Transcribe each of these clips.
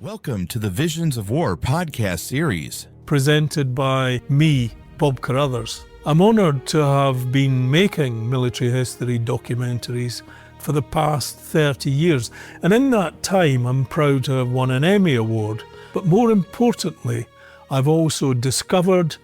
Welcome to the Visions of War podcast series. Presented by me, Bob Carruthers. I'm honoured to have been making military history documentaries for the past 30 years, and in that time I'm proud to have won an Emmy Award. But more importantly, I've also discovered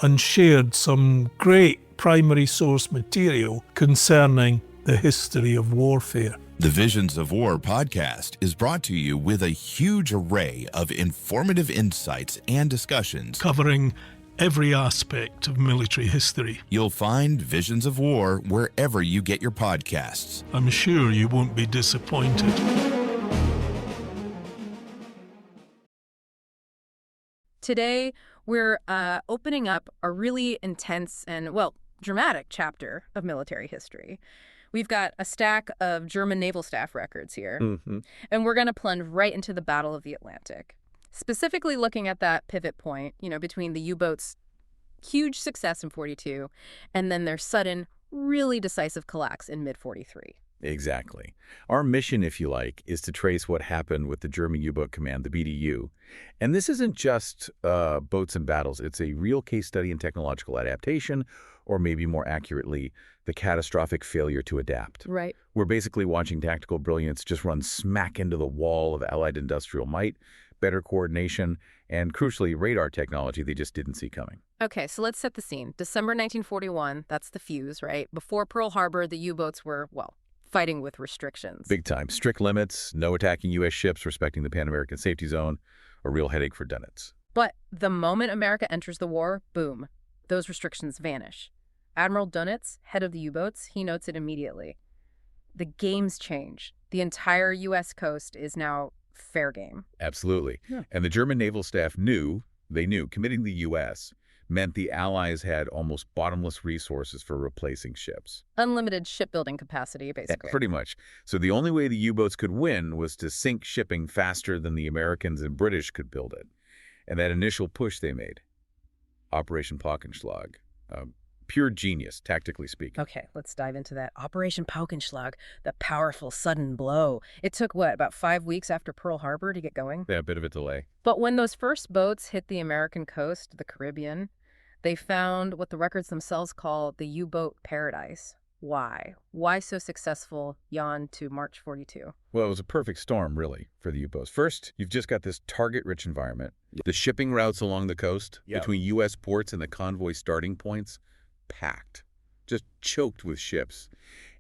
and shared some great primary source material concerning the history of warfare. The Visions of War podcast is brought to you with a huge array of informative insights and discussions Covering every aspect of military history. You'll find Visions of War wherever you get your podcasts. I'm sure you won't be disappointed. Today, we're opening up a really intense and, dramatic chapter of military history. We've got a stack of German naval staff records here, and we're going to plunge right into the Battle of the Atlantic, specifically looking at that pivot point, between the U-boats' huge success in 42 and then their sudden, really decisive collapse in mid-43. Exactly. Our mission, if you like, is to trace what happened with the German U-boat command, the BDU. And this isn't just boats and battles. It's a real case study in technological adaptation, or maybe more accurately, the catastrophic failure to adapt. Right. We're basically watching tactical brilliance just run smack into the wall of Allied industrial might, better coordination, and crucially, radar technology they just didn't see coming. Okay, so let's set the scene. December 1941, that's the fuse, right? Before Pearl Harbor, the U-boats were, fighting with restrictions. Big time. Strict limits, no attacking U.S. ships, respecting the Pan-American safety zone, a real headache for Dunitz. But the moment America enters the war, boom, those restrictions vanish. Admiral Dunitz, head of the U-boats, he notes it immediately. The game's change. The entire U.S. coast is now fair game. Absolutely. Yeah. And the German naval staff knew committing the U.S. meant the Allies had almost bottomless resources for replacing ships. Unlimited shipbuilding capacity, basically. Pretty much. So the only way the U-boats could win was to sink shipping faster than the Americans and British could build it. And that initial push they made, Operation Paukenschlag, pure genius, tactically speaking. Okay, let's dive into that. Operation Paukenschlag, the powerful sudden blow. It took, about 5 weeks after Pearl Harbor to get going? Yeah, a bit of a delay. But when those first boats hit the American coast, the Caribbean, they found what the records themselves call the U-boat paradise. Why? Why so successful yawn to March 42? Well, it was a perfect storm, really, for the U-boats. First, you've just got this target-rich environment. The shipping routes along the coast between U.S. ports and the convoy starting points, packed, just choked with ships.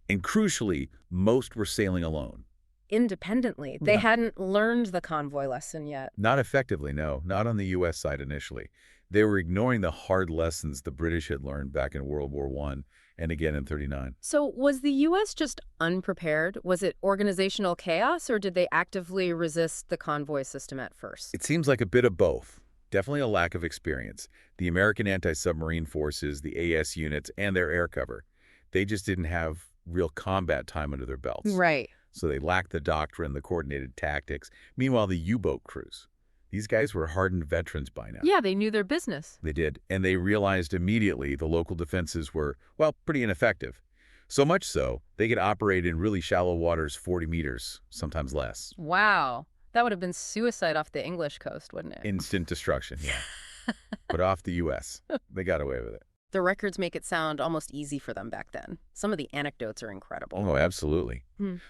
And crucially, most were sailing alone. Independently. They hadn't learned the convoy lesson yet. Not effectively, no. Not on the U.S. side initially. They were ignoring the hard lessons the British had learned back in World War I and again in 39. So was the U.S. just unprepared? Was it organizational chaos, or did they actively resist the convoy system at first? It seems like a bit of both. Definitely a lack of experience. The American anti-submarine forces, the AS units, and their air cover, they just didn't have real combat time under their belts. Right. So they lacked the doctrine, the coordinated tactics. Meanwhile, the U-boat crews, these guys were hardened veterans by now. Yeah, they knew their business. They did, and they realized immediately the local defenses were, pretty ineffective. So much so, they could operate in really shallow waters 40 meters, sometimes less. Wow. That would have been suicide off the English coast, wouldn't it? Instant destruction, yeah. But off the U.S., they got away with it. The records make it sound almost easy for them back then. Some of the anecdotes are incredible. Oh, absolutely.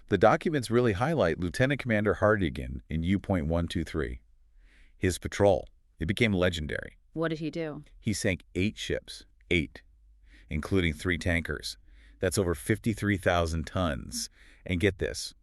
The documents really highlight Lieutenant Commander Hardigan in U.123. His patrol, it became legendary. What did he do? He sank 8 ships, 8, including 3 tankers. That's over 53,000 tons. And get this,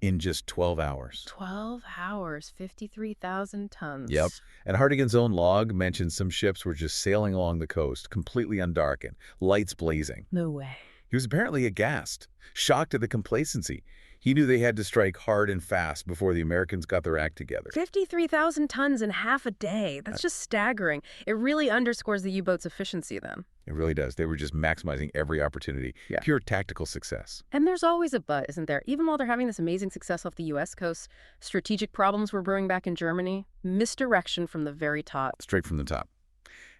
in just 12 hours. 12 hours, 53,000 tons. Yep. And Hardigan's own log mentions some ships were just sailing along the coast, completely undarkened, lights blazing. No way. He was apparently aghast, shocked at the complacency. He knew they had to strike hard and fast before the Americans got their act together. 53,000 tons in half a day. That's just staggering. It really underscores the U-boat's efficiency then. It really does. They were just maximizing every opportunity. Yeah. Pure tactical success. And there's always a but, isn't there? Even while they're having this amazing success off the U.S. coast, strategic problems were brewing back in Germany. Misdirection from the very top. Straight from the top.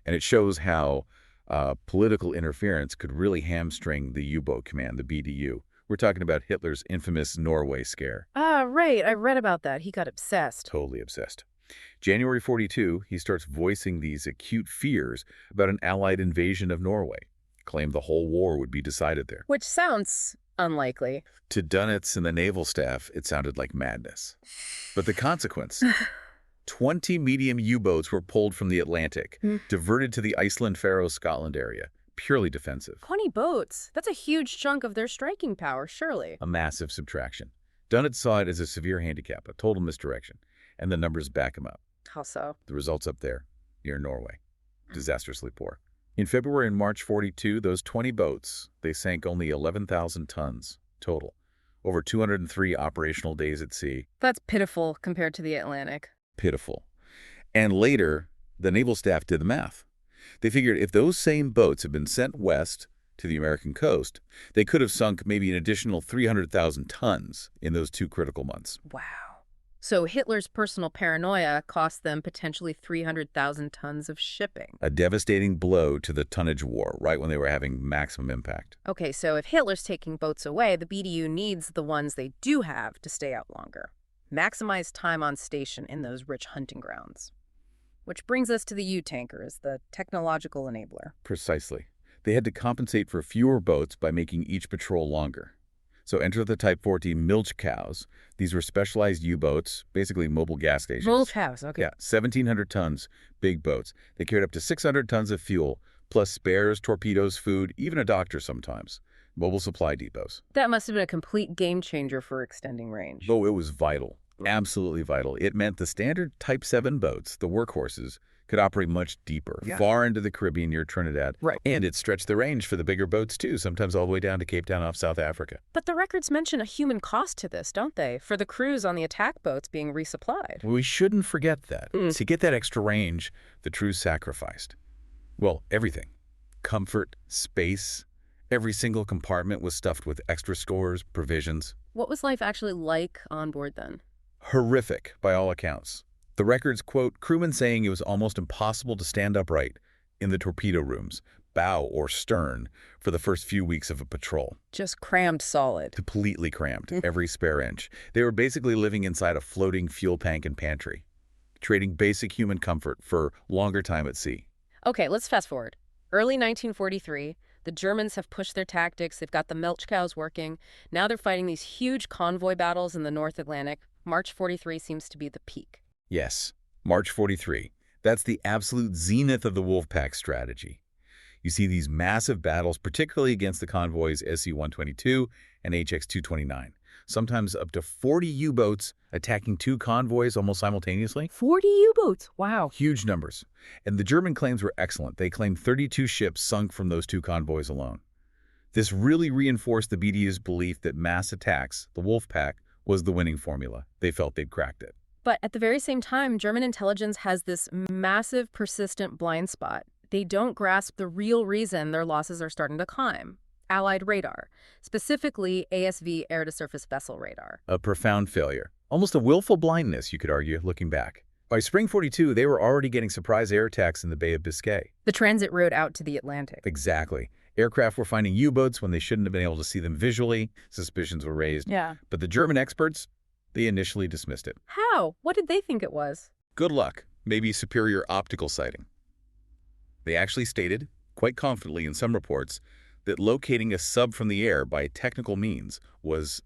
And it shows how political interference could really hamstring the U-boat command, the BDU. We're talking about Hitler's infamous Norway scare. Ah, right. I read about that. He got obsessed. Totally obsessed. January 42, he starts voicing these acute fears about an Allied invasion of Norway. Claimed the whole war would be decided there. Which sounds unlikely. To Dönitz and the naval staff, it sounded like madness. But the consequence? 20 medium U-boats were pulled from the Atlantic, diverted to the Iceland, Faroe, Scotland area. Purely defensive. 20 boats. That's a huge chunk of their striking power, surely. A massive subtraction. Dönitz saw it as a severe handicap, a total misdirection. And the numbers back him up. How so? The results up there, near Norway. Disastrously poor. In February and March 42, those 20 boats, they sank only 11,000 tons total. Over 203 operational days at sea. That's pitiful compared to the Atlantic. Pitiful. And later, the naval staff did the math. They figured if those same boats had been sent west to the American coast, they could have sunk maybe an additional 300,000 tons in those 2 critical months. Wow. So Hitler's personal paranoia cost them potentially 300,000 tons of shipping. A devastating blow to the tonnage war, right when they were having maximum impact. Okay, so if Hitler's taking boats away, the BDU needs the ones they do have to stay out longer. Maximize time on station in those rich hunting grounds. Which brings us to the U-tankers, the technological enabler. Precisely. They had to compensate for fewer boats by making each patrol longer. So enter the Type 40 milch cows. These were specialized U-boats, basically mobile gas stations. Milch cows, okay. Yeah, 1,700 tons, big boats. They carried up to 600 tons of fuel, plus spares, torpedoes, food, even a doctor sometimes. Mobile supply depots. That must have been a complete game changer for extending range. Oh, it was vital. Absolutely vital. It meant the standard Type 7 boats, the workhorses, could operate much deeper, far into the Caribbean near Trinidad. Right. And it stretched the range for the bigger boats, too, sometimes all the way down to Cape Town off South Africa. But the records mention a human cost to this, don't they? For the crews on the attack boats being resupplied. We shouldn't forget that. To get that extra range, the crews sacrificed. Well, everything. Comfort, space. Every single compartment was stuffed with extra stores, provisions. What was life actually like on board then? Horrific, by all accounts. The records quote crewmen saying it was almost impossible to stand upright in the torpedo rooms, bow or stern, for the first few weeks of a patrol. Just crammed solid. Completely crammed, every spare inch. They were basically living inside a floating fuel tank and pantry, trading basic human comfort for longer time at sea. Okay, let's fast forward. Early 1943, the Germans have pushed their tactics. They've got the milch cows working. Now they're fighting these huge convoy battles in the North Atlantic. March 43 seems to be the peak. Yes, March 43. That's the absolute zenith of the Wolfpack strategy. You see these massive battles, particularly against the convoys SC-122 and HX-229. Sometimes up to 40 U-boats attacking 2 convoys almost simultaneously. 40 U-boats? Wow. Huge numbers. And the German claims were excellent. They claimed 32 ships sunk from those 2 convoys alone. This really reinforced the BDU's belief that mass attacks, the Wolfpack, was the winning formula. They felt they'd cracked it. But at the very same time, German intelligence has this massive, persistent blind spot. They don't grasp the real reason their losses are starting to climb. Allied radar, specifically ASV air-to-surface vessel radar. A profound failure. Almost a willful blindness, you could argue, looking back. By spring 42, they were already getting surprise air attacks in the Bay of Biscay. The transit route out to the Atlantic. Exactly. Aircraft were finding U-boats when they shouldn't have been able to see them visually. Suspicions were raised. Yeah. But the German experts, they initially dismissed it. How? What did they think it was? Good luck. Maybe superior optical sighting. They actually stated, quite confidently in some reports, that locating a sub from the air by technical means was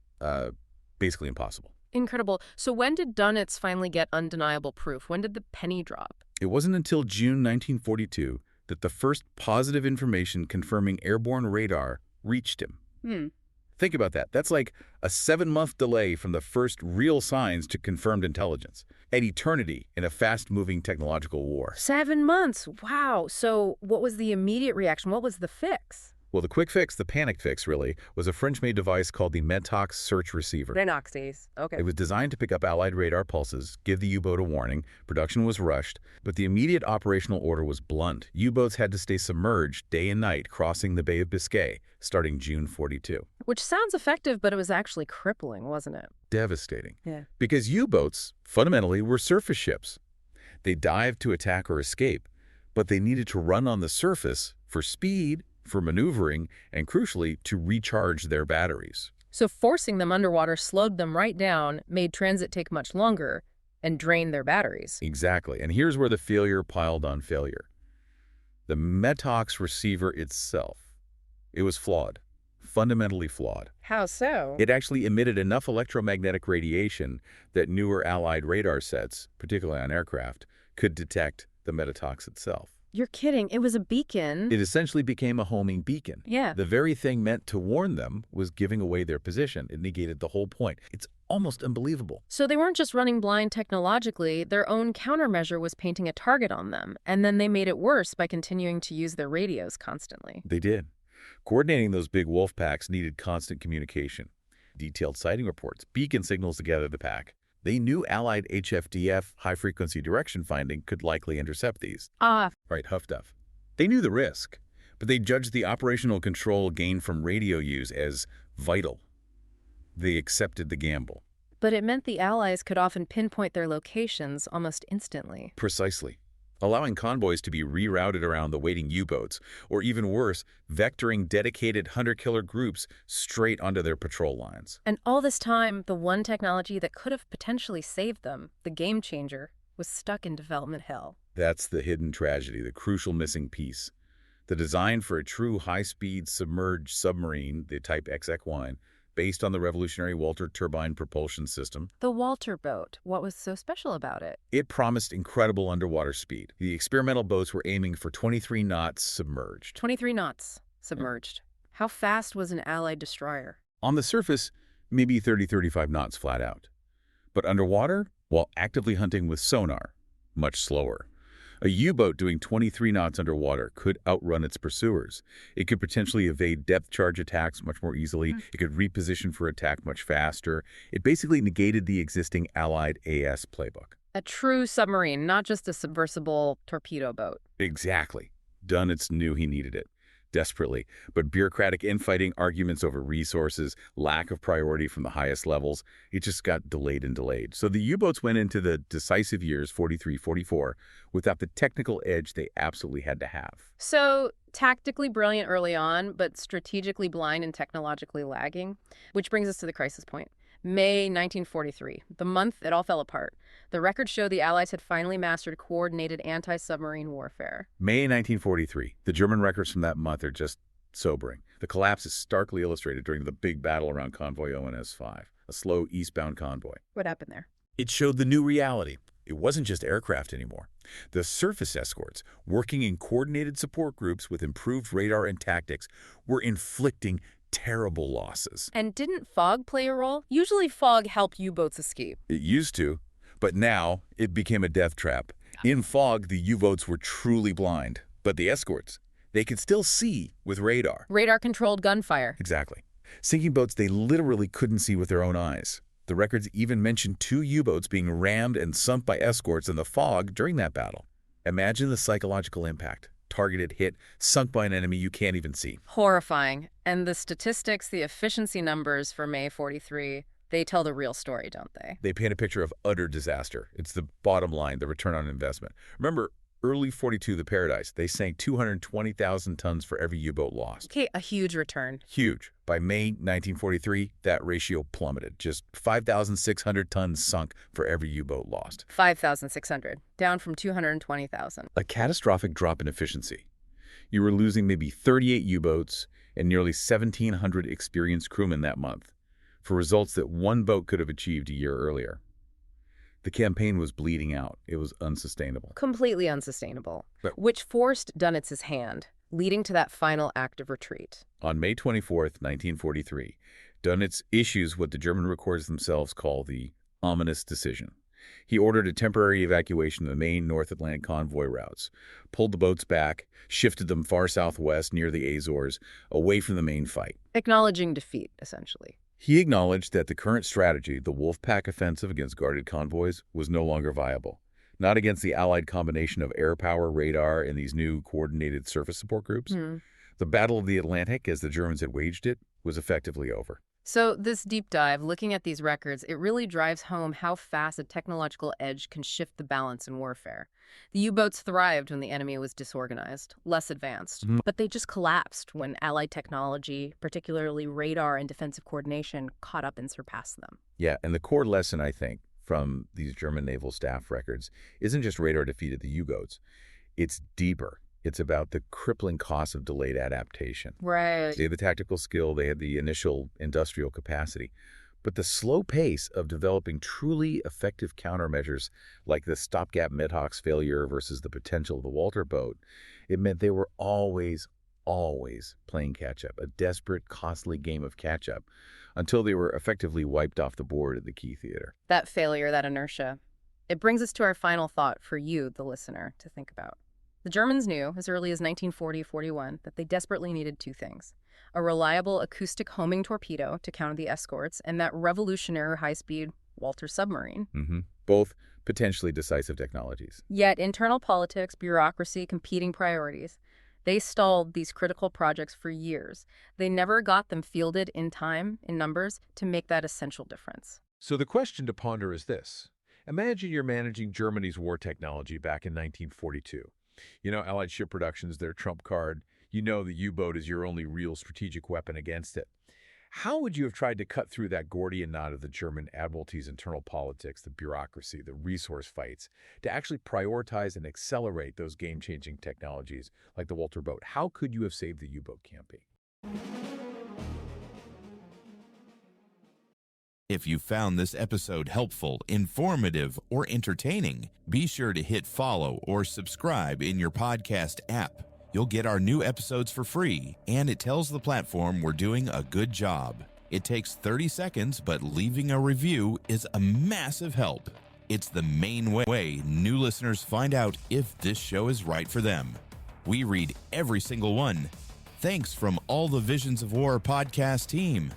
basically impossible. Incredible. So when did Dönitz finally get undeniable proof? When did the penny drop? It wasn't until June 1942 that the first positive information confirming airborne radar reached him. Think about that. That's like a 7-month delay from the first real signs to confirmed intelligence. An eternity in a fast-moving technological war. 7 months. Wow. So what was the immediate reaction? What was the fix? Well, the quick fix, the panic fix, really, was a French-made device called the Medtox Search Receiver. Renoxes. Okay. It was designed to pick up Allied radar pulses, give the U-boat a warning. Production was rushed, but the immediate operational order was blunt. U-boats had to stay submerged day and night, crossing the Bay of Biscay, starting June 42. Which sounds effective, but it was actually crippling, wasn't it? Devastating. Yeah. Because U-boats, fundamentally, were surface ships. They dived to attack or escape, but they needed to run on the surface for speed, for maneuvering, and crucially, to recharge their batteries. So forcing them underwater slowed them right down, made transit take much longer, and drained their batteries. Exactly. And here's where the failure piled on failure. The Metox receiver itself. It was flawed, fundamentally flawed. How so? It actually emitted enough electromagnetic radiation that newer Allied radar sets, particularly on aircraft, could detect the Metox itself. You're kidding. It was a beacon. It essentially became a homing beacon. Yeah. The very thing meant to warn them was giving away their position. It negated the whole point. It's almost unbelievable. So they weren't just running blind technologically, their own countermeasure was painting a target on them, and then they made it worse by continuing to use their radios constantly. They did. Coordinating those big wolf packs needed constant communication, detailed sighting reports, beacon signals to gather the pack. They knew Allied HFDF, high-frequency direction finding, could likely intercept these. Right, HFDF. They knew the risk, but they judged the operational control gained from radio use as vital. They accepted the gamble. But it meant the Allies could often pinpoint their locations almost instantly. Precisely. Allowing convoys to be rerouted around the waiting U-boats, or even worse, vectoring dedicated hunter-killer groups straight onto their patrol lines. And all this time, the one technology that could have potentially saved them, the game changer, was stuck in development hell. That's the hidden tragedy, the crucial missing piece. The design for a true high-speed submerged submarine, the type XX1, based on the revolutionary Walter turbine propulsion system. The Walter boat, what was so special about it? It promised incredible underwater speed. The experimental boats were aiming for 23 knots submerged. 23 knots submerged. How fast was an Allied destroyer? On the surface, maybe 30-35 knots flat out. But underwater, while actively hunting with sonar, much slower. A U-boat doing 23 knots underwater could outrun its pursuers. It could potentially evade depth charge attacks much more easily. It could reposition for attack much faster. It basically negated the existing Allied AS playbook. A true submarine, not just a submersible torpedo boat. Exactly. Dönitz knew he needed it. Desperately, but bureaucratic infighting, arguments over resources, lack of priority from the highest levels, it just got delayed and delayed. So the U-boats went into the decisive years, 43, 44, without the technical edge they absolutely had to have. So tactically brilliant early on, but strategically blind and technologically lagging, which brings us to the crisis point. May 1943, the month it all fell apart. The records show the Allies had finally mastered coordinated anti-submarine warfare. May 1943. The German records from that month are just sobering. The collapse is starkly illustrated during the big battle around Convoy ONS-5, a slow eastbound convoy. What happened there? It showed the new reality. It wasn't just aircraft anymore. The surface escorts, working in coordinated support groups with improved radar and tactics, were inflicting terrible losses. And didn't fog play a role? Usually fog helped U-boats escape. It used to, but now it became a death trap. In fog, the U-boats were truly blind, but the escorts, they could still see with radar. Radar-controlled gunfire. Exactly. Sinking boats they literally couldn't see with their own eyes. The records even mention 2 U-boats being rammed and sunk by escorts in the fog during that battle. Imagine the psychological impact. Targeted hit, sunk by an enemy you can't even see. Horrifying. And the statistics, the efficiency numbers for May 43, they tell the real story, don't they? They paint a picture of utter disaster. It's the bottom line, the return on investment. Remember, early 42, the Paradise, they sank 220,000 tons for every U-boat lost. Okay, a huge return. Huge. By May 1943, that ratio plummeted. Just 5,600 tons sunk for every U-boat lost. 5,600, down from 220,000. A catastrophic drop in efficiency. You were losing maybe 38 U-boats and nearly 1,700 experienced crewmen that month, for results that one boat could have achieved a year earlier. The campaign was bleeding out. It was unsustainable. Completely unsustainable, But which forced Dönitz's hand, leading to that final act of retreat. on May 24th, 1943, Dönitz issues what the German records themselves call the ominous decision. He ordered a temporary evacuation of the main North Atlantic convoy routes, pulled the boats back, shifted them far southwest near the Azores, away from the main fight. Acknowledging defeat, essentially. He acknowledged that the current strategy, the Wolfpack offensive against guarded convoys, was no longer viable. Not against the Allied combination of air power, radar, and these new coordinated surface support groups. The Battle of the Atlantic, as the Germans had waged it, was effectively over. So this deep dive, looking at these records, it really drives home how fast a technological edge can shift the balance in warfare. The U-boats thrived when the enemy was disorganized, less advanced, but they just collapsed when Allied technology, particularly radar and defensive coordination, caught up and surpassed them. Yeah, and the core lesson, I think, from these German naval staff records isn't just radar defeated the U-boats. It's deeper. It's about the crippling cost of delayed adaptation. Right. They had the tactical skill, they had the initial industrial capacity, but the slow pace of developing truly effective countermeasures like the stopgap Midhawk's failure versus the potential of the Walter boat, it meant they were always playing catch-up, a desperate, costly game of catch-up, until they were effectively wiped off the board at the Key Theater. That failure, that inertia. It brings us to our final thought for you, the listener, to think about. The Germans knew, as early as 1940-41, that they desperately needed two things: a reliable acoustic homing torpedo to counter the escorts, and that revolutionary high-speed Walter submarine. Both potentially decisive technologies. Yet internal politics, bureaucracy, competing priorities, they stalled these critical projects for years. They never got them fielded in time, in numbers, to make that essential difference. So the question to ponder is this. Imagine you're managing Germany's war technology back in 1942. You know, Allied ship production's their trump card. You know the U-boat is your only real strategic weapon against it. How would you have tried to cut through that Gordian knot of the German Admiralty's internal politics, the bureaucracy, the resource fights, to actually prioritize and accelerate those game-changing technologies like the Walter boat? How could you have saved the U-boat campaign? If you found this episode helpful, informative, or entertaining, be sure to hit follow or subscribe in your podcast app. You'll get our new episodes for free, and it tells the platform we're doing a good job. It takes 30 seconds, but leaving a review is a massive help. It's the main way new listeners find out if this show is right for them. We read every single one. Thanks from all the Visions of War podcast team.